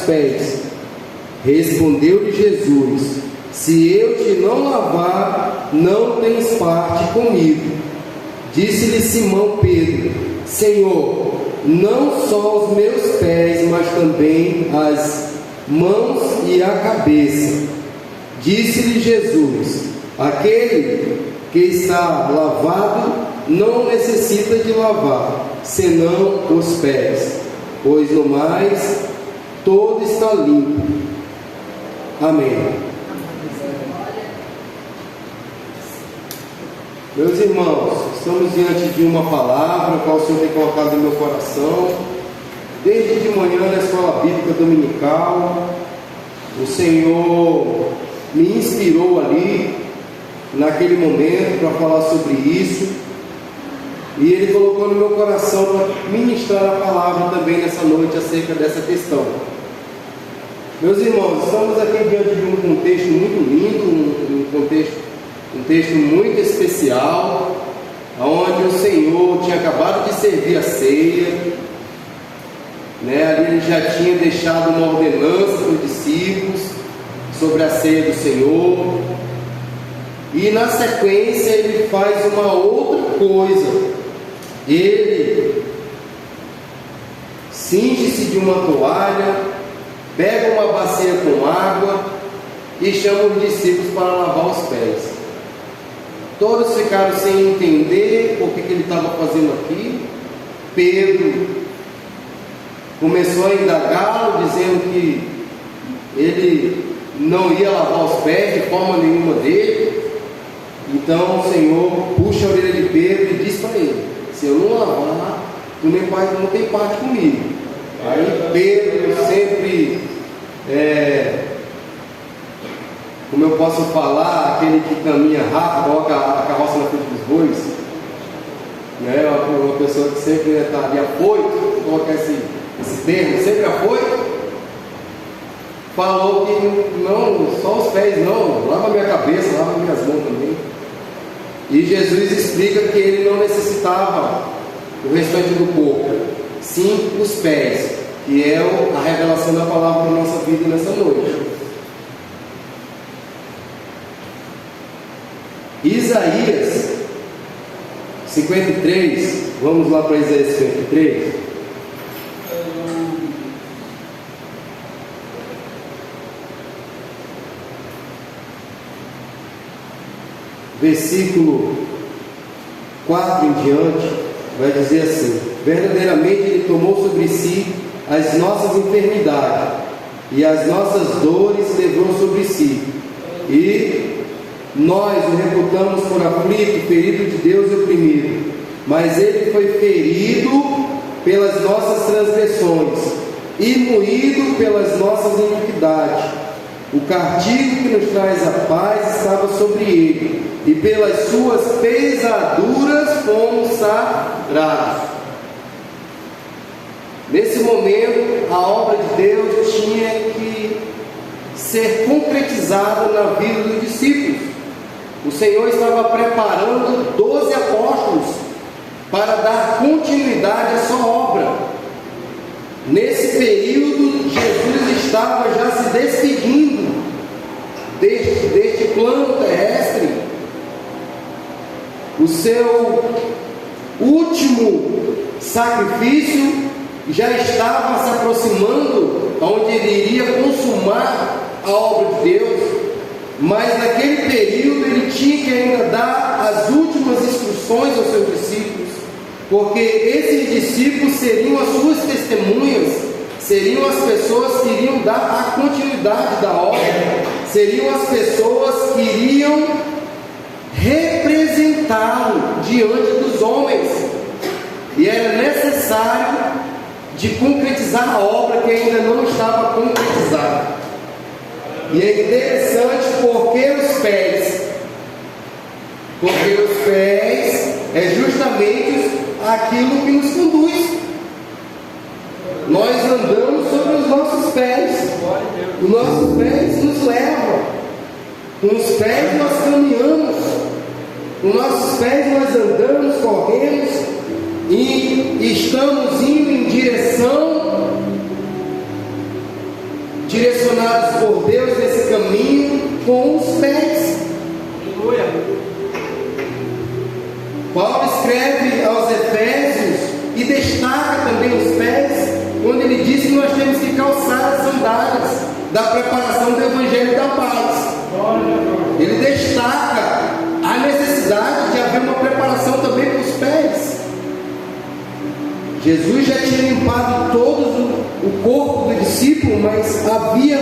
pés. Respondeu-lhe Jesus: se eu te não lavar, não tens parte comigo. Disse-lhe Simão Pedro: Senhor, não só os meus pés, mas também as mãos e a cabeça. Disse-lhe Jesus: aquele que está lavado não necessita de lavar, senão os pés, pois no mais todo está limpo. Amém. Meus irmãos, estamos diante de uma palavra qual o Senhor tem colocado no meu coração. Desde de manhã na escola bíblica dominical, o Senhor me inspirou ali, naquele momento, para falar sobre isso. E Ele colocou no meu coração para ministrar a palavra também nessa noite acerca dessa questão. Meus irmãos, estamos aqui diante de um contexto muito lindo, um texto muito especial, onde o Senhor tinha acabado de servir a ceia, ali Ele já tinha deixado uma ordenança para os discípulos sobre a ceia do Senhor, e na sequência Ele faz uma outra coisa. Ele cinge-se de uma toalha, pega uma bacia com água e chama os discípulos para lavar os pés. Todos ficaram sem entender o que ele estava fazendo aqui. Pedro começou a indagá-lo, dizendo que ele não ia lavar os pés de forma nenhuma dele. Então o Senhor puxa a orelha de Pedro e diz para ele: se eu não lavar, tu não tem parte comigo. Aí Pedro sempre, como eu posso falar, aquele que caminha rápido, coloca a carroça na frente dos bois, uma pessoa que sempre está ali afoito, coloca esse termo, sempre afoito, falou que não, só os pés não, lava minha cabeça, lava minhas mãos também. E Jesus explica que ele não necessitava o restante do corpo, sim os pés, que é a revelação da palavra para a nossa vida nessa noite. Isaías 53, vamos lá para Isaías 53. Versículo 4 em diante, vai dizer assim: verdadeiramente Ele tomou sobre si as nossas enfermidades, e as nossas dores levou sobre si, e nós o reputamos por aflito, ferido de Deus e oprimido. Mas Ele foi ferido pelas nossas transgressões e moído pelas nossas iniquidades. O castigo que nos traz a paz estava sobre Ele, e pelas suas pesaduras fomos sarados. Nesse momento, a obra de Deus tinha que ser concretizada na vida dos discípulos. O Senhor estava preparando 12 apóstolos para dar continuidade à sua obra. Nesse período, Jesus estava já se despedindo deste plano terrestre. O seu último sacrifício já estava se aproximando, onde ele iria consumar a obra de Deus. Mas naquele período ele tinha que ainda dar as últimas instruções aos seus discípulos, porque esses discípulos seriam as suas testemunhas, seriam as pessoas que iriam dar a continuidade da obra, seriam as pessoas que iriam representá-lo diante dos homens, e era necessário de concretizar a obra que ainda não estava concretizada. E é interessante porque os pés é justamente aquilo que nos conduz. Nós andamos sobre os nossos pés, os nossos pés nos levam, com os pés nós caminhamos, com os nossos pés nós andamos, corremos e estamos indo em direção direcionados por Deus nesse caminho com os pés. Paulo escreve aos Efésios e destaca também os pés, quando ele diz que nós temos que calçar as sandálias da preparação do Evangelho da Paz. Ele destaca a necessidade de haver uma preparação também para os pés. Jesus já tinha limpado todo o corpo do discípulo, mas havia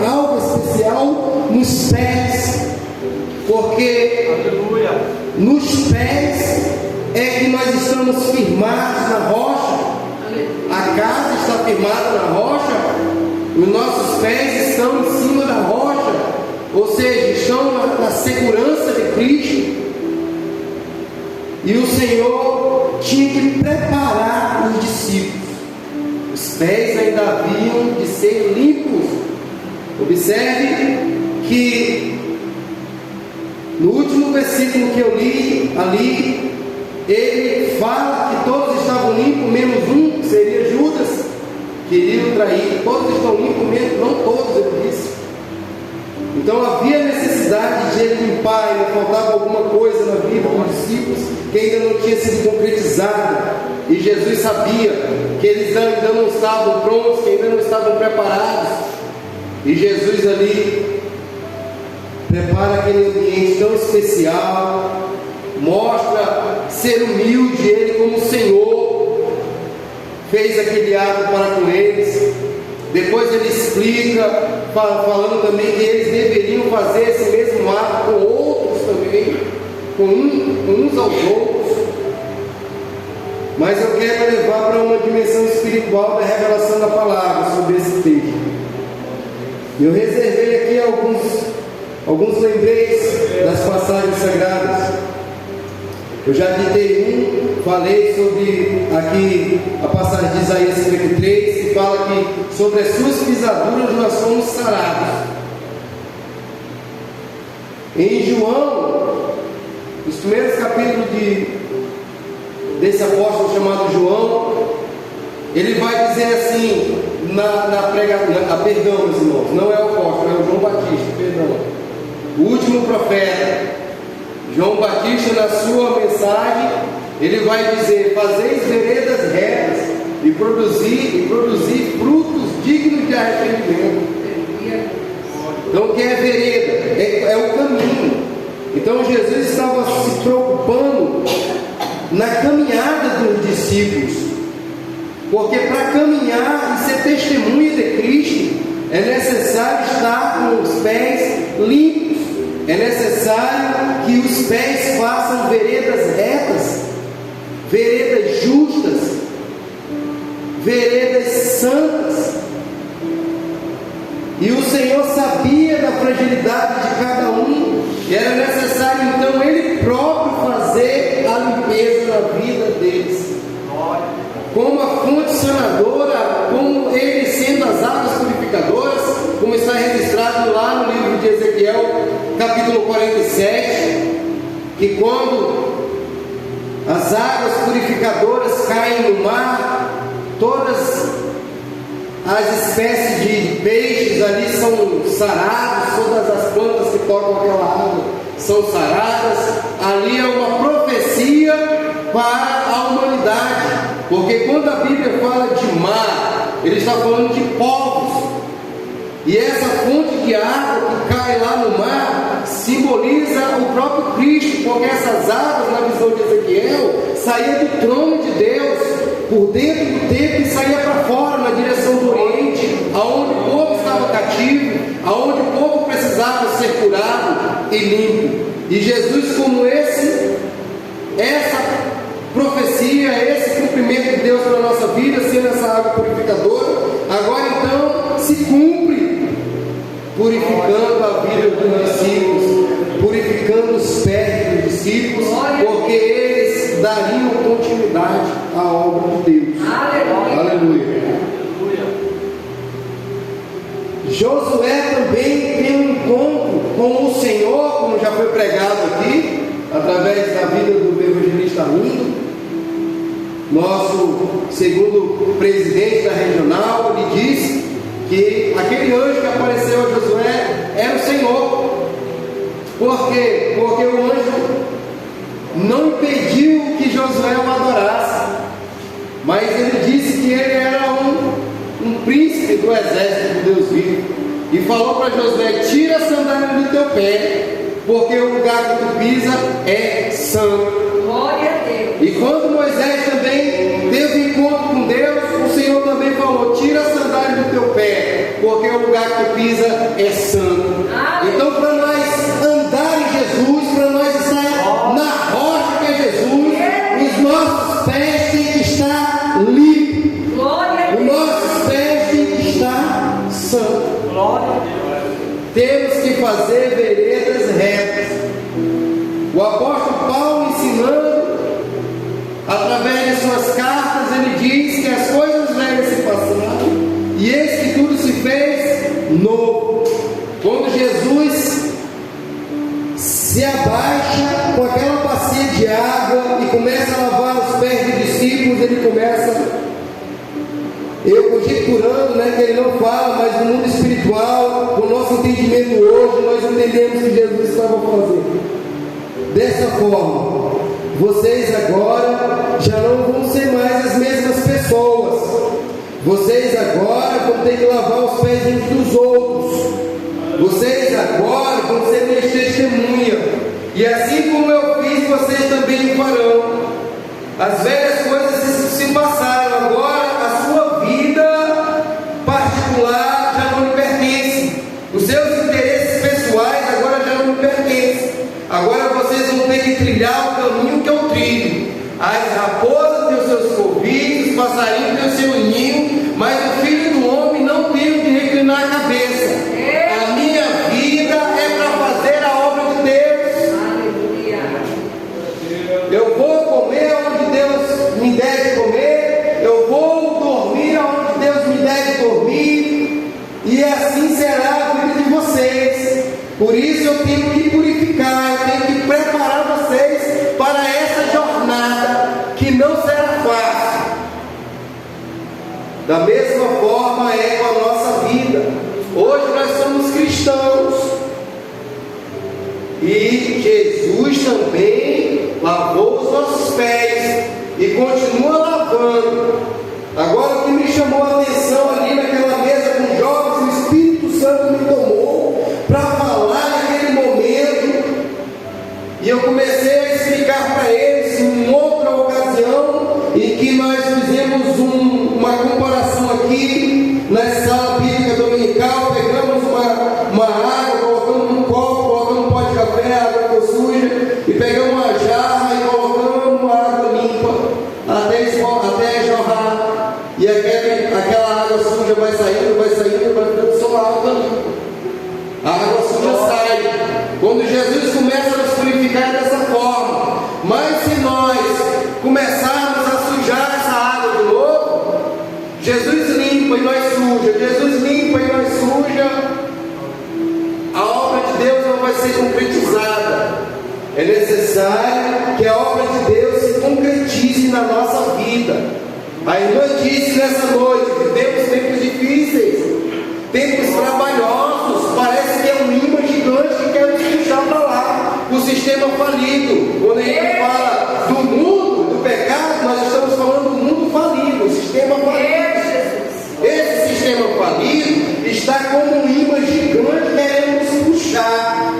algo especial nos pés, porque nos pés é que nós estamos firmados na rocha. A casa está firmada na rocha, os nossos pés estão em cima da rocha, ou seja, estão na segurança de Cristo. E o Senhor tinha que preparar os discípulos. Os pés ainda haviam de ser limpos. Observe que no último versículo que eu li ali, ele fala que todos estavam limpos, menos um, que seria Judas, que iria o trair. Todos estão limpos, menos, não todos, ele disse. Então havia necessidade de ele limpar, ainda faltava alguma coisa na vida dos discípulos que ainda não tinha sido concretizada. E Jesus sabia que eles ainda não estavam prontos, que ainda não estavam preparados. E Jesus ali prepara aquele ambiente tão especial, mostra ser humilde, ele como Senhor fez aquele ato para com eles. Depois ele explica, falando também que eles deveriam fazer esse mesmo ato com outros também, com uns aos outros. Mas eu quero levar para uma dimensão espiritual da revelação da palavra sobre esse texto. Eu reservei aqui alguns lembretes das passagens sagradas. Eu já ditei falei sobre aqui a passagem de Isaías 53, que fala que sobre as suas pisaduras nós fomos sarados. Em João, os primeiros capítulos desse apóstolo chamado João, ele vai dizer assim, perdão, meus irmãos, não é o apóstolo, é o João Batista, perdão, o último profeta. João Batista, na sua mensagem, ele vai dizer: fazeis veredas retas e produzir frutos dignos de arrependimento. Então, o que é vereda? É o caminho. Então, Jesus estava se preocupando na caminhada dos discípulos, porque para caminhar e ser testemunha de Cristo é necessário estar com os pés limpos. É necessário que os pés façam veredas retas, veredas justas, veredas santas. E o Senhor sabia da fragilidade de cada um, e era necessário então Ele próprio fazer a limpeza na vida deles, como a fonte sanadora, como Ele sendo as águas purificadoras, como está registrado lá no livro de Ezequiel, capítulo 47, que quando as águas purificadoras caem no mar, todas as espécies de peixes ali são sarados, todas as plantas que tocam aquela água são saradas. Ali é uma profecia para a humanidade, porque quando a Bíblia fala de mar, ele está falando de povos. E essa fonte de água que cai lá no mar simboliza o próprio Cristo, porque essas águas, na visão de Ezequiel, saíam do trono de Deus, por dentro do templo, e saía para fora, na direção do Oriente, aonde o povo estava cativo, aonde o povo precisava ser curado e limpo. E Jesus, como essa profecia, esse cumprimento de Deus para a nossa vida, sendo essa água purificadora, agora então se cumpre, purificando a vida dos discípulos, purificando os pés dos discípulos, porque eles dariam continuidade à obra de Deus. Aleluia. Josué também tem um encontro com o Senhor, como já foi pregado aqui, através da vida do evangelista Arlindo, nosso segundo presidente da regional. Ele diz que aquele anjo que apareceu a Josué era o Senhor. Por quê? Porque o anjo não impediu que Josué o adorasse, mas ele disse que ele era um príncipe do exército de Deus vivo, e falou para Josué: tira a sandália do teu pé, porque o lugar que tu pisa é santo. Glória a Deus. E quando Moisés também teve encontro com Deus, o Senhor também falou: tira a sandália do teu pé, porque o lugar que tu pisa é santo. Então, para nós andar em Jesus, para nós estar na rocha que é Jesus, os nossos pés têm que estar limpos, os nossos pés têm que estar santos. Temos que fazer veredas retas. O apóstolo Paulo, ensinando através de suas cartas, ele diz que as coisas velhas se passaram e eis que tudo se fez novo. Quando Jesus se abaixa com aquela bacia de água e começa a lavar os pés dos discípulos, ele começa, eu conjecturando, que ele não fala, mas no mundo espiritual, com o nosso entendimento hoje, nós entendemos que Jesus estava fazendo dessa forma: vocês agora já não vão ser mais as mesmas pessoas, vocês agora vão ter que lavar os pés uns dos outros, vocês agora vão ser minhas testemunhas, e assim como eu fiz, vocês também o farão. As velhas coisas se passaram, agora a sua vida particular já não lhe pertence, os seus interesses pessoais agora já não lhe pertencem. Agora vocês vão ter que trilhar o caminho que eu trilho. As raposas têm os seus covis, os passarinhos têm o seu ninho, mas o Filho do Homem não tem o de reclinar a cabeça. A minha vida é para fazer a obra de Deus. Eu vou comer onde Deus me deve comer, eu vou dormir onde Deus me deve dormir, e assim será a vida de vocês. Por isso eu tenho que purificar, eu tenho que preparar vocês para essa jornada que não será fácil. Da mesma forma é com a nossa vida. Hoje nós somos cristãos e Jesus também lavou os nossos pés e continua lavando. Agora, o que me chamou a atenção ali naquela mesa com jovens, o Espírito Santo me tomou para falar naquele momento, e eu comecei a explicar para eles em outra ocasião em que nós fizemos uma comparação aqui na sala bíblica dominical. Pegamos uma água, colocamos num copo, colocamos um pó de café, a água ficou suja, e pegamos uma jarra e colocamos uma água limpa até jorrar, e aquela água suja vai saindo, vai ficando só a água limpa. A água suja sai. Quando Jesus começa a nos purificar dessa forma, mas se nós começarmos a sujar essa água de novo, Jesus limpa e nós suja, Jesus limpa e nós suja, a obra de Deus não vai ser concretizada. É necessário que a obra de Deus se concretize na nossa vida. A irmã disse nessa noite: vivemos tempos difíceis, tempos trabalhosos, parece que é um imã gigante que quer nos puxar para lá, o sistema falido. Quando a gente fala do mundo, do pecado, nós estamos falando do mundo falido, o sistema falido. Esse sistema falido está como um imã gigante querendo nos puxar,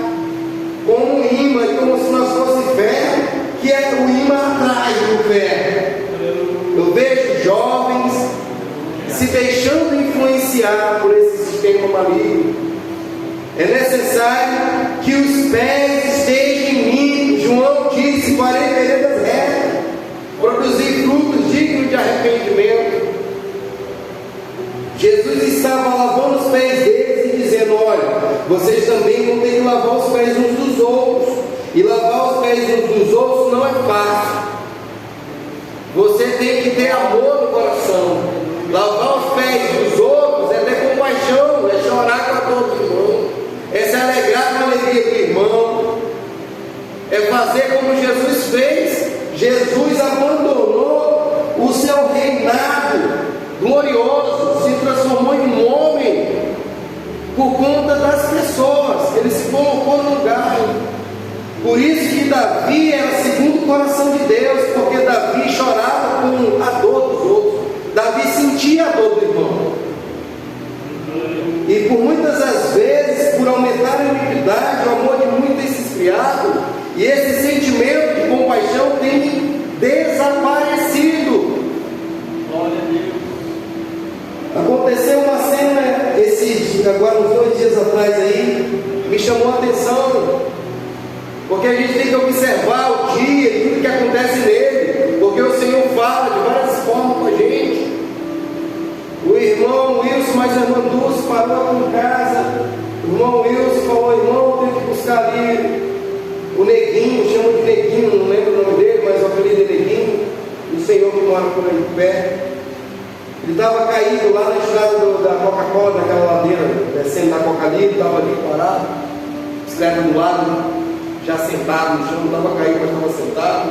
como um imã, como se nós fosse ferro, que é o imã atrás do ferro. Eu vejo jovens se deixando influenciar por esse sistema maligno. É necessário que os pés estejam limpos. João disse: farei veredas retas, produzir frutos dignos de arrependimento. Jesus estava lavando os pés deles e dizendo: olha, vocês também vão ter que lavar os pés uns dos outros. E lavar os pés uns dos outros não é fácil. Você tem que ter amor no coração. Lavar os pés dos outros é ter compaixão, é chorar com a dor do irmão, é se alegrar com a alegria do irmão, é fazer como Jesus fez. Jesus abandonou o seu reinado glorioso, se transformou em um homem colocou no lugar. Por isso que Davi era segundo o coração de Deus, porque Davi chorava com a dor dos outros. Davi sentia a dor do irmão. E por muitas das vezes, por aumentar a iniquidade, o amor de muitos tem se esfriado, e esse sentimento de compaixão tem desaparecido. Glória a Deus. Aconteceu uma cena agora uns 2 dias atrás aí, me chamou a atenção, porque a gente tem que observar o dia e tudo que acontece nele, porque o Senhor fala de várias formas com a gente. O irmão Wilson, mais a irmã Dulce, parou aqui em casa. O irmão Wilson falou: irmão, tem que buscar ali o Neguinho, chama de Neguinho, não lembro o nome dele, mas o apelido é Neguinho, o senhor que mora por aí perto. Ele estava caído lá na estrada da Coca-Cola, naquela ladeira, descendo da Coca ali, ele estava ali parado, bicicleta do lado, já sentado no chão, não estava caído, mas estava sentado.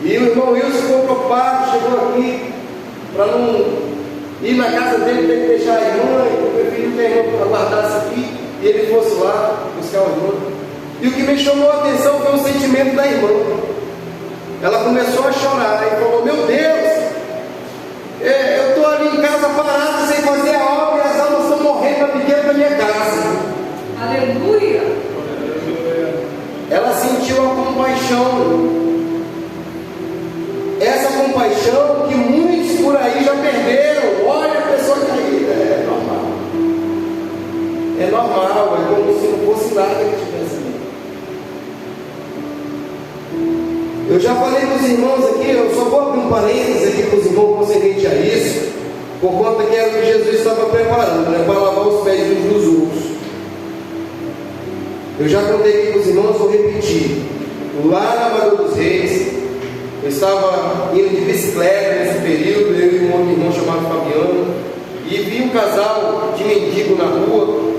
E o irmão Wilson ficou preocupado, chegou aqui, para não ir na casa dele, tem que deixar a irmã, eu prefiro que a irmã aguardasse aqui e ele fosse lá buscar a irmã. E o que me chamou a atenção foi o sentimento da irmã. Ela começou a chorar e falou: meu Deus, eu estou ali em casa parada sem fazer a obra e as almas estão morrendo aqui dentro da minha casa. Aleluia! Ela sentiu a compaixão. Essa compaixão que muitos por aí já perderam. Olha a pessoa caída, é normal. É normal, é como se não fosse nada que tivesse ali. Eu já falei para os irmãos aqui, eu só vou abrir um parênteses aqui para os irmãos concernente a isso, por conta que era o que Jesus estava preparando, né, para lavar os pés uns dos outros. Eu já contei aqui para os irmãos, vou repetir. Lá na Amador dos Reis, eu estava indo de bicicleta nesse período, eu e um outro irmão chamado Fabiano, e vi um casal de mendigo na rua.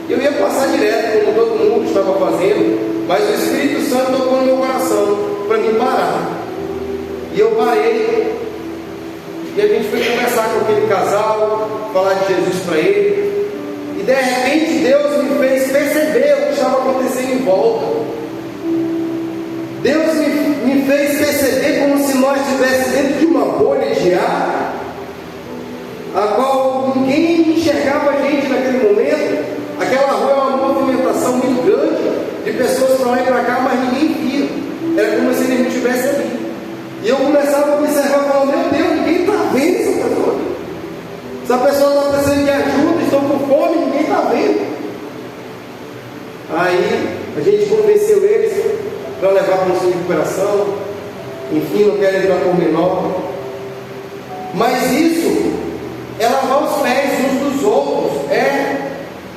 Eu ia passar direto, como todo mundo estava fazendo, mas o Espírito Santo tocou no meu coração para me parar. E eu parei, e a gente foi conversar com aquele casal, falar de Jesus para ele, e de repente Deus me fez perceber o que estava acontecendo em volta. Deus me fez perceber como se nós estivéssemos dentro de uma bolha de ar, a qual ninguém enxergava a gente naquele momento. Aquela rua é uma movimentação muito grande de pessoas para lá e para cá, mas ninguém via. Era como se ele não estivesse ali. E eu começava a observar e falar: meu Deus, ninguém está vendo essa pessoa. Essa pessoa está precisando de ajuda, estão com fome, ninguém está vendo. Aí a gente convenceu eles para levar para um centro de recuperação. Enfim, não quero entrar por menor. Mas isso é lavar os pés uns dos outros, é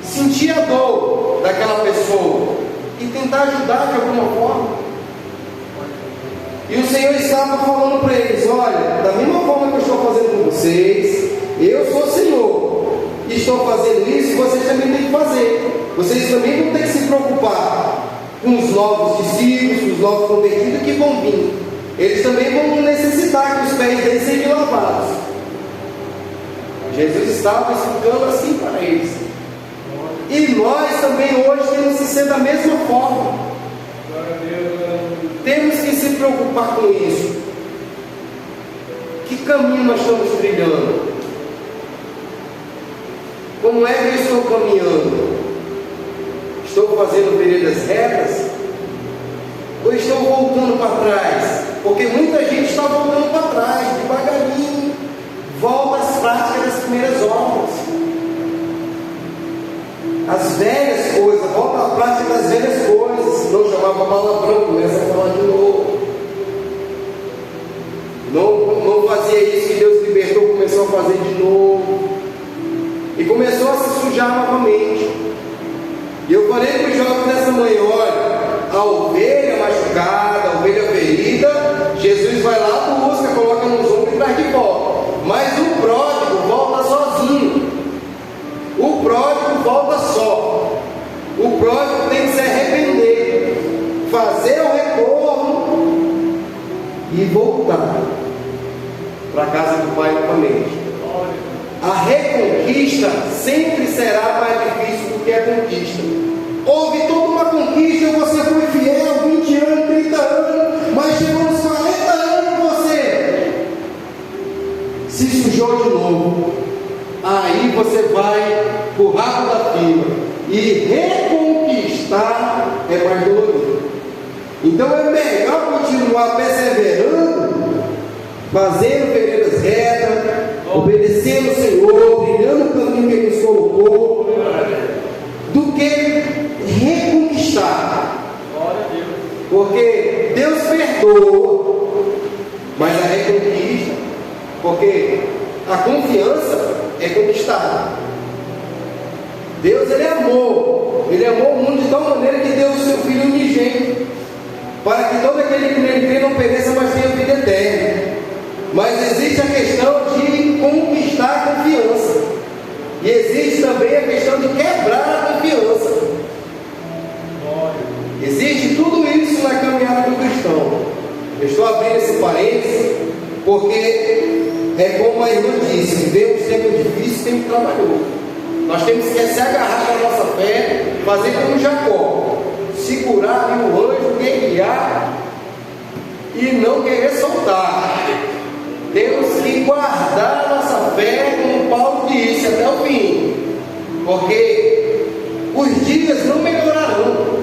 sentir a dor daquela pessoa e tentar ajudar de alguma forma. E o Senhor estava falando para eles: olha, da mesma forma que eu estou fazendo com vocês, eu sou o Senhor e estou fazendo isso, vocês também têm que fazer. Vocês também não têm que se preocupar com os novos discípulos, os novos convertidos que vão vir. Eles também vão necessitar que os pés deles sejam lavados. Jesus estava explicando assim para eles. E nós também hoje temos que ser da mesma forma. Temos que se preocupar com isso. Que caminho nós estamos trilhando? Como é que eu estou caminhando? Estou fazendo veredas retas? Ou estou voltando para trás? Porque muita gente está voltando para trás, devagarinho. Volta às práticas das primeiras obras. As velhas coisas, volta à prática das velhas coisas. Não chamava palavrão, começa a falar de novo. Não fazia isso que Deus libertou, começou a fazer de novo. E começou a se sujar novamente. E eu falei para os jovens nessa manhã: olha, a ovelha machucada, a ovelha ferida, Jesus vai lá, busca, coloca nos ombros e traz de volta. Mas o pródigo volta sozinho. O pródigo volta só. O pródigo tem que se arrepender, fazer o retorno e voltar para a casa do Pai novamente. A reconquista sempre será mais difícil do que a conquista. houve toda uma conquista, você foi fiel 20 anos, 30 anos, mas chegou nos 40 anos você se sujou de novo. Aí você vai pro rabo da fila, e reconquistar é mais doloroso. Então é melhor continuar perseverando, fazendo veredas retas, obedecendo o Senhor, trilhando o caminho que Ele nos colocou, do que reconquistar. Porque Deus perdoa, mas a reconquista, porque a confiança é conquistada. Deus, Ele é amor. Ele amou o mundo de tal maneira que deu o seu Filho unigênito, para que todo aquele que nele crê não pereça, mas tenha vida eterna. Mas existe a questão de conquistar a confiança, e existe também a questão de quebrar a confiança. Existe tudo isso na caminhada do cristão. Eu estou abrindo esse parênteses porque é como a irmã disse: vivemos tempo difícil, tempo trabalhoso. Nós temos que se agarrar com a nossa fé, fazer como Jacó, segurar ali o anjo, guiar e não querer soltar. Temos que guardar a nossa fé, como Paulo disse, até o fim, porque os dias não melhorarão,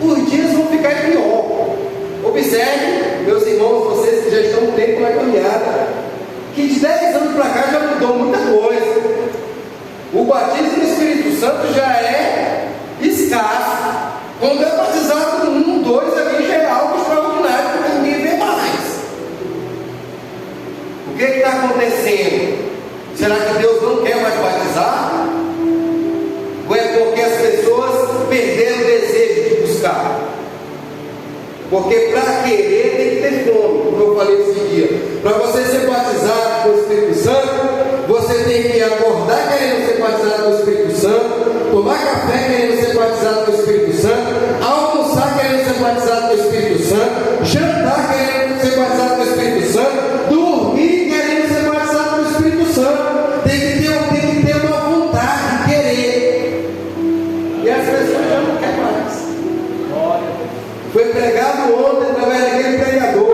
os dias vão ficar pior. Observe, meus irmãos, vocês que já estão um tempo na caminhada, que de 10 anos para cá já mudou muita coisa. O batismo no Espírito Santo já é escasso. Quando é batizado um, dois ali já é algo extraordinário, porque ninguém vê mais. O que está acontecendo? Será que Deus não quer mais batizar? Ou é porque as pessoas perderam o desejo de buscar? Porque para querer tem que ter fome, como eu falei esse dia. Para você ser batizado com o Espírito Santo, você tem que acordar querendo ser batizado com o Espírito Santo, tomar café querendo ser batizado com o Espírito Santo, almoçar querendo ser batizado com o Espírito Santo, jantar querendo ser batizado com o Espírito Santo, dormir querendo ser batizado com o Espírito Santo. Tem que ter uma vontade de querer. E as pessoas já não querem mais. Foi pregado ontem através daquele pregador,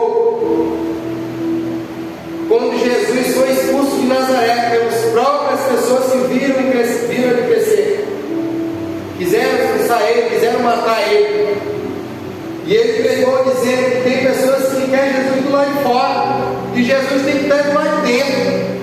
quando Jesus foi expulso de Nazaré, pelas próprias pessoas que viram ele crescer, quiseram expulsar ele, quiseram matar ele, e ele pregou dizendo que tem pessoas que querem Jesus do lado de fora, e Jesus tem que estar do lado de dentro.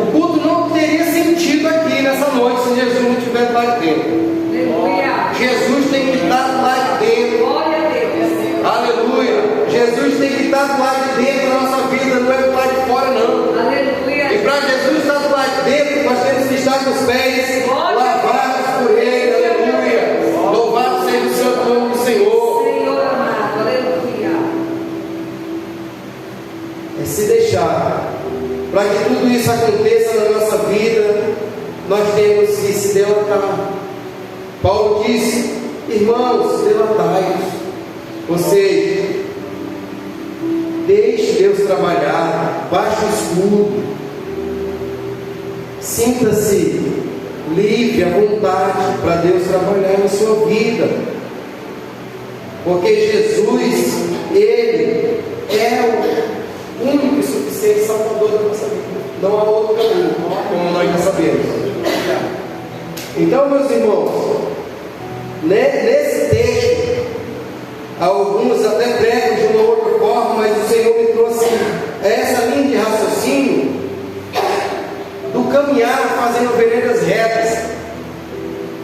O culto não teria sentido aqui nessa noite se Jesus não estiver do lado de dentro. Aleluia. Jesus tem que estar do lado de dentro. Glória a Deus. Aleluia. Jesus tem que estar do lado de dentro da nossa vida, não é do lado de fora, não. Aleluia. E para Jesus estar do lado de dentro, nós temos que estar com os pés lavados por Ele. Aleluia. Louvado seja o santo nome do Senhor. Senhor amado. Aleluia. É se deixar. Para que tudo isso aconteça na nossa vida, nós temos que se delatar. Paulo disse: irmãos, delatai-vos. Ou seja, deixe Deus trabalhar, baixe o escudo, sinta-se livre à vontade para Deus trabalhar na sua vida, porque Jesus, Ele é o único e suficiente Salvador da nossa vida, não há outro caminho, como nós já sabemos. Então, meus irmãos, nesse texto, alguns até pregam de uma outra forma, mas o Senhor me trouxe essa linha de raciocínio do caminhar fazendo veredas retas,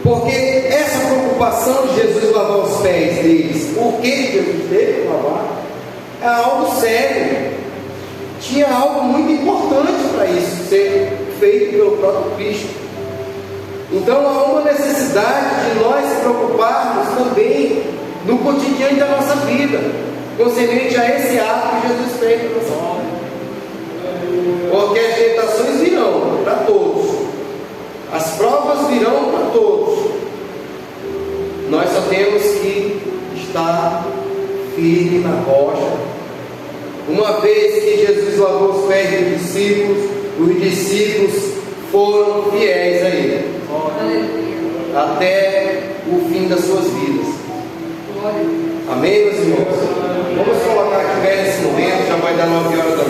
porque essa preocupação de Jesus lavar os pés deles, por que Jesus teve que lavar, é algo sério. Tinha algo muito importante para isso ser feito pelo próprio Cristo. Então há uma necessidade de nós se preocuparmos também no cotidiano da nossa vida, concernente a esse ato que Jesus fez na nossa vida. Porque as tentações virão para todos, as provas virão para todos. Nós só temos que estar firme na rocha. Uma vez que Jesus lavou os pés dos discípulos, os discípulos foram fiéis a Ele, até o fim das suas vidas. Glória. Amém, meus irmãos? Vamos colocar aqui nesse momento, já vai dar 9 horas da